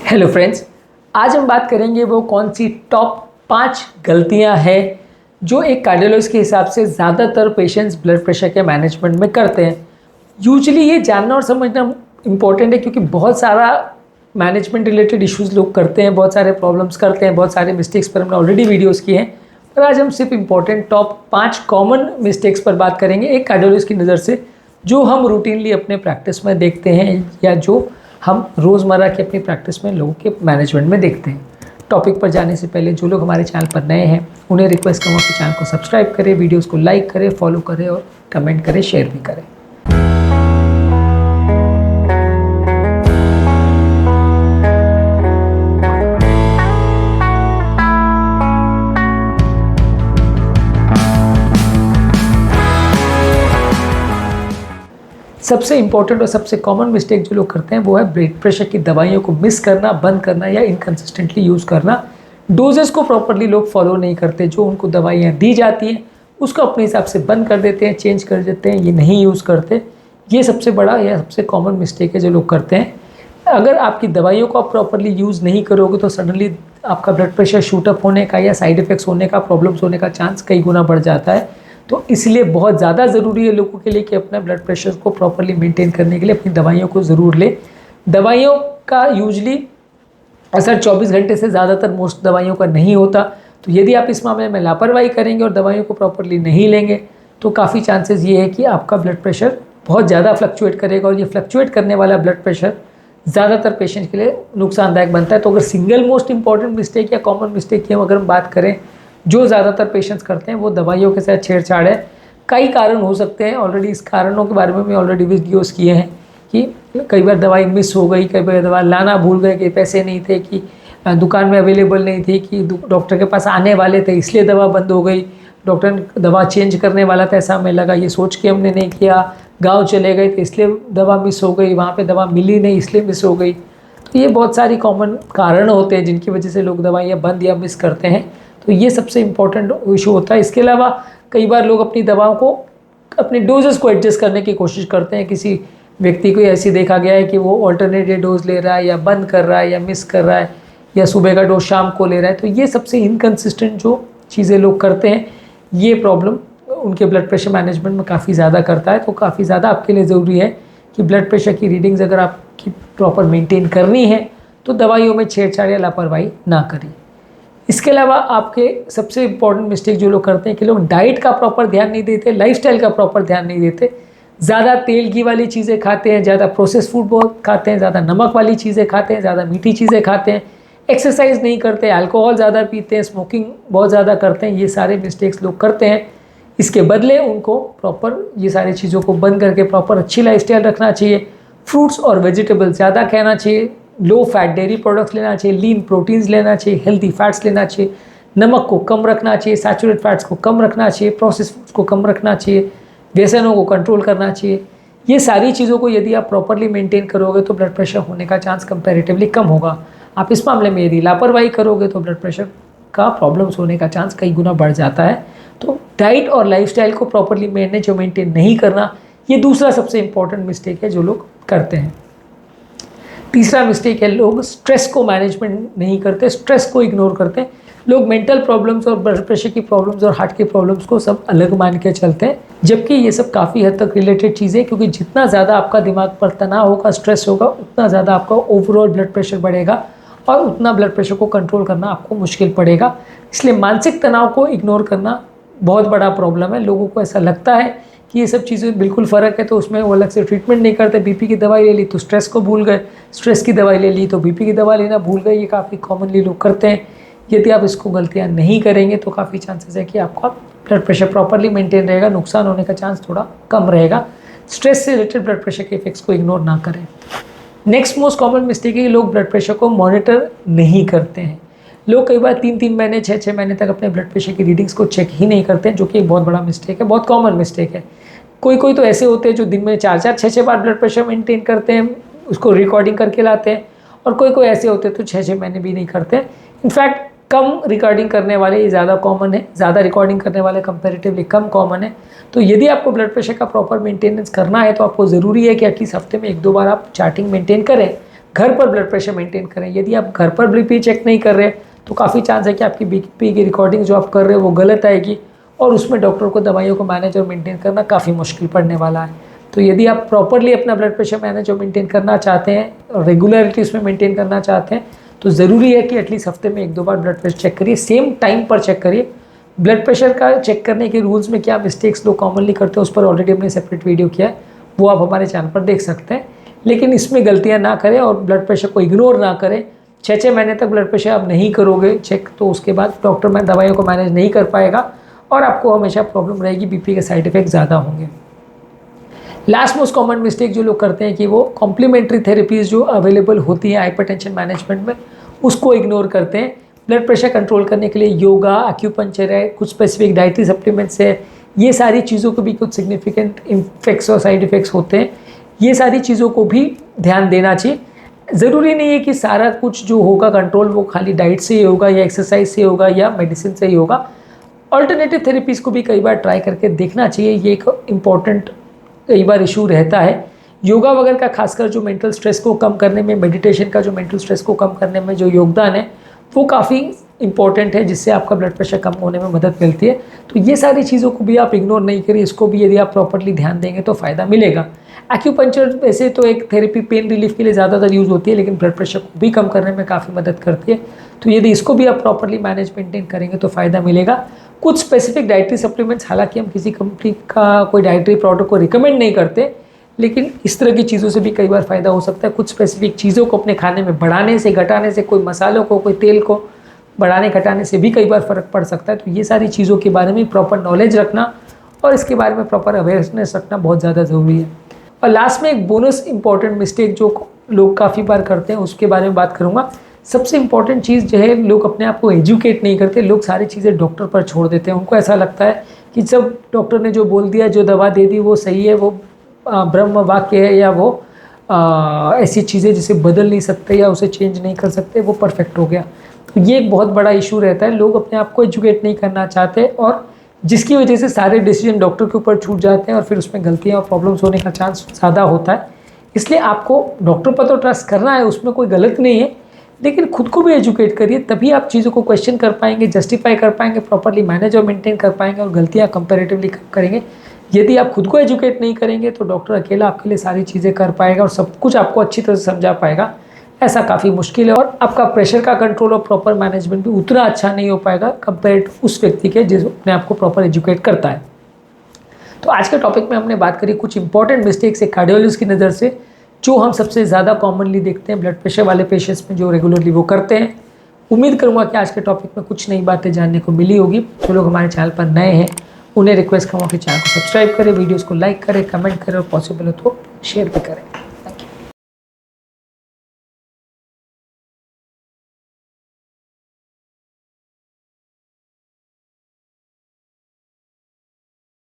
Hello friends, आज हम बात करेंगे वो कौन सी टॉप 5 गलतियां हैं जो एक कार्डियोलॉजिस्ट के हिसाब से ज़्यादातर पेशेंट्स ब्लड प्रेशर के मैनेजमेंट में करते हैं। यूजुअली ये जानना और समझना इम्पॉर्टेंट है क्योंकि बहुत सारा मैनेजमेंट रिलेटेड इश्यूज़ लोग करते हैं, बहुत सारे प्रॉब्लम्स करते हैं, बहुत सारे मिस्टेक्स पर हमने ऑलरेडी वीडियोज़ किए हैं। पर आज हम सिर्फ इम्पॉर्टेंट टॉप 5 कॉमन मिस्टेक्स पर बात करेंगे एक कार्डियोलॉजिस्ट की नज़र से, जो हम रूटीनली अपने प्रैक्टिस में देखते हैं या जो हम रोज़मर्रा की अपनी प्रैक्टिस में लोगों के मैनेजमेंट में देखते हैं। टॉपिक पर जाने से पहले जो लोग हमारे चैनल पर नए हैं उन्हें रिक्वेस्ट करूँगा कि चैनल को सब्सक्राइब करें, वीडियोस को लाइक करें, फॉलो करें और कमेंट करें, शेयर भी करें। सबसे इम्पॉर्टेंट और सबसे कॉमन मिस्टेक जो लोग करते हैं वो है ब्लड प्रेशर की दवाइयों को मिस करना, बंद करना या इनकन्सिस्टेंटली यूज़ करना। डोजेस को प्रॉपरली लोग फॉलो नहीं करते, जो उनको दवाइयाँ दी जाती हैं उसको अपने हिसाब से बंद कर देते हैं, चेंज कर देते हैं, ये नहीं यूज़ करते। ये सबसे बड़ा या सबसे कॉमन मिस्टेक है जो लोग करते हैं। अगर आपकी दवाइयों को आप प्रॉपरली यूज़ नहीं करोगे तो सडनली आपका ब्लड प्रेशर शूटअप होने का या साइड इफ़ेक्ट्स होने का, प्रॉब्लम्स होने का चांस कई गुना बढ़ जाता है। तो इसलिए बहुत ज़्यादा ज़रूरी है लोगों के लिए कि अपना ब्लड प्रेशर को प्रॉपरली मेंटेन करने के लिए अपनी दवाइयों को ज़रूर लें। दवाइयों का यूजली असर 24 घंटे से ज़्यादातर मोस्ट दवाइयों का नहीं होता। तो यदि आप इस मामले में लापरवाही करेंगे और दवाइयों को प्रॉपरली नहीं लेंगे तो काफ़ी चांसेस ये है कि आपका ब्लड प्रेशर बहुत ज़्यादा फ्लक्चुएट करेगा और ये फ्लक्चुएट करने वाला ब्लड प्रेशर ज़्यादातर पेशेंट के लिए नुकसानदायक बनता है। तो अगर सिंगल मोस्ट इंपॉर्टेंट मिस्टेक या कॉमन मिस्टेक की अगर हम बात करें जो ज़्यादातर पेशेंट्स करते हैं वो दवाइयों के साथ छेड़छाड़ है। कई कारण हो सकते हैं, ऑलरेडी इस कारणों के बारे में भी ऑलरेडी वीडियोज़ किए हैं कि कई बार दवाई मिस हो गई, कई बार दवा लाना भूल गए, कि पैसे नहीं थे, कि दुकान में अवेलेबल नहीं थी, कि डॉक्टर के पास आने वाले थे इसलिए दवा बंद हो गई, डॉक्टर दवा चेंज करने वाला था ऐसा हमें लगा, ये सोच के हमने नहीं किया, गाँव चले गए तो इसलिए दवा मिस हो गई, वहाँ पर दवा मिली नहीं इसलिए मिस हो गई। तो ये बहुत सारी कॉमन कारण होते हैं जिनकी वजह से लोग दवाइयाँ बंद या मिस करते हैं। तो ये सबसे इम्पॉर्टेंट इशू होता है। इसके अलावा कई बार लोग अपनी दवाओं को, अपनी डोजेस को एडजस्ट करने की कोशिश करते हैं। किसी व्यक्ति को ऐसी देखा गया है कि वो ऑल्टरनेटिव डोज ले रहा है या बंद कर रहा है या मिस कर रहा है या सुबह का डोज शाम को ले रहा है। तो ये सबसे इनकन्सिस्टेंट जो चीज़ें लोग करते हैं, ये प्रॉब्लम उनके ब्लड प्रेशर मैनेजमेंट में काफ़ी ज़्यादा करता है। तो काफ़ी ज़्यादा आपके लिए ज़रूरी है कि ब्लड प्रेशर की रीडिंग्स अगर आपकी प्रॉपर मेंटेन करनी है तो दवाइयों में छेड़छाड़ या लापरवाही ना करें। इसके अलावा आपके सबसे इम्पॉर्टेंट मिस्टेक जो लोग करते हैं कि लोग डाइट का प्रॉपर ध्यान नहीं देते, लाइफस्टाइल का प्रॉपर ध्यान नहीं देते। ज़्यादा तेल घी वाली चीज़ें खाते हैं, ज़्यादा प्रोसेस फूड बहुत खाते हैं, ज़्यादा नमक वाली चीज़ें खाते हैं, ज़्यादा मीठी चीज़ें खाते हैं, एक्सरसाइज नहीं करते, अल्कोहल ज़्यादा पीते हैं, स्मोकिंग बहुत ज़्यादा करते हैं। ये सारे मिस्टेक्स लोग करते हैं। इसके बदले उनको प्रॉपर ये सारी चीज़ों को बंद करके प्रॉपर अच्छी लाइफस्टाइल रखना चाहिए। फ्रूट्स और वेजिटेबल्स ज़्यादा खाना चाहिए, लो फैट डेयरी प्रोडक्ट्स लेना चाहिए, लीन प्रोटीन्स लेना चाहिए, हेल्दी फैट्स लेना चाहिए, नमक को कम रखना चाहिए, सैचुरेटेड फैट्स को कम रखना चाहिए, प्रोसेस फूड्स को कम रखना चाहिए, व्यसनों को कंट्रोल करना चाहिए। ये सारी चीज़ों को यदि आप प्रॉपरली मेंटेन करोगे तो ब्लड प्रेशर होने का चांस कंपैरेटिवली कम होगा। आप इस मामले में यदि लापरवाही करोगे तो ब्लड प्रेशर का प्रॉब्लम्स होने का चांस कई गुना बढ़ जाता है। तो डाइट और लाइफस्टाइल को प्रॉपरली मेंटेन नहीं करना, ये दूसरा सबसे इंपॉर्टेंट मिस्टेक है जो लोग करते हैं। तीसरा मिस्टेक है लोग स्ट्रेस को मैनेजमेंट नहीं करते, स्ट्रेस को इग्नोर करते हैं। लोग मेंटल प्रॉब्लम्स और ब्लड प्रेशर की प्रॉब्लम्स और हार्ट की प्रॉब्लम्स को सब अलग मान के चलते हैं, जबकि ये सब काफ़ी हद तक रिलेटेड चीज़ें, क्योंकि जितना ज़्यादा आपका दिमाग पर तनाव होगा, स्ट्रेस होगा, उतना ज़्यादा आपका ओवरऑल ब्लड प्रेशर बढ़ेगा और उतना ब्लड प्रेशर को कंट्रोल करना आपको मुश्किल पड़ेगा। इसलिए मानसिक तनाव को इग्नोर करना बहुत बड़ा प्रॉब्लम है। लोगों को ऐसा लगता है कि ये सब चीज़ें बिल्कुल फ़र्क है तो उसमें वो अलग से ट्रीटमेंट नहीं करते। बीपी की दवाई ले ली तो स्ट्रेस को भूल गए, स्ट्रेस की दवाई ले ली तो बीपी की दवा लेना भूल गए। ये काफ़ी कॉमनली लोग करते हैं। यदि आप इसको गलतियाँ नहीं करेंगे तो काफ़ी चांसेस है कि आपका ब्लड प्रेशर प्रॉपरली मेंटेन रहेगा, नुकसान होने का चांस थोड़ा कम रहेगा। स्ट्रेस से रिलेटेड ब्लड प्रेशर के इफेक्ट्स को इग्नोर ना करें। नेक्स्ट मोस्ट कॉमन मिस्टेक है कि लोग ब्लड प्रेशर को मॉनिटर नहीं करते हैं। लोग कई बार 3-3 महीने 6-6 महीने तक अपने ब्लड प्रेशर की रीडिंग्स को चेक ही नहीं करते हैं, जो कि एक बहुत बड़ा मिस्टेक है, बहुत कॉमन मिस्टेक है। कोई तो ऐसे होते हैं जो दिन में 4-4 6-6 बार ब्लड प्रेशर मेंटेन करते हैं, उसको रिकॉर्डिंग करके लाते हैं, और कोई ऐसे होते हैं तो 6-6 महीने भी नहीं करते हैं। इनफैक्ट कम रिकॉर्डिंग करने वाले ये ज़्यादा कॉमन है, ज़्यादा रिकॉर्डिंग करने वाले कंपैरेटिवली कम कॉमन है। तो यदि आपको ब्लड प्रेशर का प्रॉपर मेंटेनेंस करना है तो आपको ज़रूरी है कि एटलीस्ट हफ्ते में 1-2 बार आप चार्टिंग मेंटेन करें, घर पर ब्लड प्रेशर मेंटेन करें। यदि आप घर पर बीपी चेक नहीं कर रहे तो काफ़ी चांस है कि आपकी बीपी की रिकॉर्डिंग जो आप कर रहे हो वो गलत आएगी और उसमें डॉक्टर को दवाइयों को मैनेज और मेंटेन करना काफ़ी मुश्किल पड़ने वाला है। तो यदि आप प्रॉपरली अपना ब्लड प्रेशर मैनेज और मेंटेन करना चाहते हैं और रेगुलरिटी उसमें मेंटेन करना चाहते हैं तो ज़रूरी है कि एटलीस्ट हफ्ते में 1-2 बार ब्लड प्रेशर चेक करिए, सेम टाइम पर चेक करिए। ब्लड प्रेशर का चेक करने के रूल्स में क्या मिस्टेक्स लोग कॉमनली करते हैं उस पर ऑलरेडी हमने सेपरेट वीडियो किया है, वो आप हमारे चैनल पर देख सकते हैं। लेकिन इसमें गलतियां ना करें और ब्लड प्रेशर को इग्नोर ना करें। 6 महीने तक ब्लड प्रेशर आप नहीं करोगे चेक तो उसके बाद डॉक्टर में दवाइयों को मैनेज नहीं कर पाएगा और आपको हमेशा प्रॉब्लम रहेगी, बीपी के साइड इफेक्ट ज़्यादा होंगे। लास्ट मोस्ट कॉमन मिस्टेक जो लोग करते हैं कि वो कॉम्प्लीमेंट्री थेरेपीज़ जो अवेलेबल होती है हाइपरटेंशन मैनेजमेंट में उसको इग्नोर करते हैं। ब्लड प्रेशर कंट्रोल करने के लिए योगा, एक्यूपंक्चर है, कुछ स्पेसिफिक डाइटरी सप्लीमेंट्स है, ये सारी चीज़ों को भी कुछ सिग्निफिकेंट इफेक्ट्स और साइड इफ़ेक्ट्स होते हैं। ये सारी चीज़ों को भी ध्यान देना चाहिए। ज़रूरी नहीं है कि सारा कुछ जो होगा कंट्रोल वो खाली डाइट से ही होगा या एक्सरसाइज से होगा या मेडिसिन से ही होगा। अल्टरनेटिव थेरेपीज़ को भी कई बार ट्राई करके देखना चाहिए। ये एक इम्पॉर्टेंट कई बार इशू रहता है। योगा वगैरह का खासकर जो मेंटल स्ट्रेस को कम करने में, मेडिटेशन का जो मेंटल स्ट्रेस को कम करने में जो योगदान है वो काफ़ी इंपॉर्टेंट है, जिससे आपका ब्लड प्रेशर कम होने में मदद मिलती है। तो ये सारी चीज़ों को भी आप इग्नोर नहीं करिए, इसको भी यदि आप प्रॉपर्ली ध्यान देंगे तो फ़ायदा मिलेगा। एक्यूपंक्चर वैसे तो एक थेरेपी पेन रिलीफ के लिए ज़्यादातर यूज़ होती है, लेकिन ब्लड प्रेशर को भी कम करने में काफ़ी मदद करती है। तो यदि इसको भी आप प्रॉपर्ली मैनेज मेंटेन करेंगे तो फ़ायदा मिलेगा। कुछ स्पेसिफिक डाइटरी सप्लीमेंट्स, हालांकि हम किसी कंपनी का कोई डाइटरी प्रोडक्ट को रिकमेंड नहीं करते, लेकिन इस तरह की चीज़ों से भी कई बार फ़ायदा हो सकता है। कुछ स्पेसिफिक चीज़ों को अपने खाने में बढ़ाने से, घटाने से, कोई मसालों को, कोई तेल को बढ़ाने घटाने से भी कई बार फ़र्क पड़ सकता है। तो ये सारी चीज़ों के बारे में प्रॉपर नॉलेज रखना और इसके बारे में प्रॉपर अवेयरनेस रखना बहुत ज़्यादा ज़रूरी है। और लास्ट में एक बोनस इंपॉर्टेंट मिस्टेक जो लोग काफ़ी बार करते हैं उसके बारे में बात करूँगा। सबसे इंपॉर्टेंट चीज़ जो है, लोग अपने आप को एजुकेट नहीं करते, लोग सारी चीज़ें डॉक्टर पर छोड़ देते हैं। उनको ऐसा लगता है कि जब डॉक्टर ने जो बोल दिया, जो दवा दे दी वो सही है, वो ब्रह्म वाक्य है, या वो ऐसी चीज़ें जिसे बदल नहीं सकते या उसे चेंज नहीं कर सकते, वो परफेक्ट हो गया। तो ये एक बहुत बड़ा इशू रहता है। लोग अपने आप को एजुकेट नहीं करना चाहते और जिसकी वजह से सारे डिसीजन डॉक्टर के ऊपर छूट जाते हैं और फिर उसमें गलतियाँ और प्रॉब्लम्स होने का चांस ज़्यादा होता है। इसलिए आपको डॉक्टर पर तो ट्रस्ट करना है, उसमें कोई गलत नहीं है, लेकिन खुद को भी एजुकेट करिए, तभी आप चीज़ों को क्वेश्चन कर पाएंगे, जस्टिफाई कर पाएंगे, प्रॉपर्ली मैनेज और मेंटेन कर पाएंगे और गलतियाँ कंपैरेटिवली कम करेंगे। यदि आप खुद को एजुकेट नहीं करेंगे तो डॉक्टर अकेला आपके लिए सारी चीज़ें कर पाएगा और सब कुछ आपको अच्छी तरह से समझा पाएगा, ऐसा काफ़ी मुश्किल है। और आपका प्रेशर का कंट्रोल और प्रॉपर मैनेजमेंट भी उतना अच्छा नहीं हो पाएगा कंपेयर टू उस व्यक्ति के जिस अपने आप को प्रॉपर एजुकेट करता है। तो आज के टॉपिक में हमने बात करी कुछ इंपॉर्टेंट मिस्टेक्स एक कार्डियोलॉजिस्ट की नज़र से जो हम सबसे ज़्यादा कॉमनली देखते हैं ब्लड प्रेशर वाले पेशेंट्स में, जो रेगुलरली वो करते हैं। उम्मीद करूँगा कि आज के टॉपिक में कुछ नई बातें जानने को मिली होगी। जो लोग हमारे चैनल पर नए हैं उन्हें रिक्वेस्ट करूँगा कि चैनल को सब्सक्राइब करें, वीडियोज़ को लाइक करें, कमेंट करें और पॉसिबल हो तो शेयर भी करें।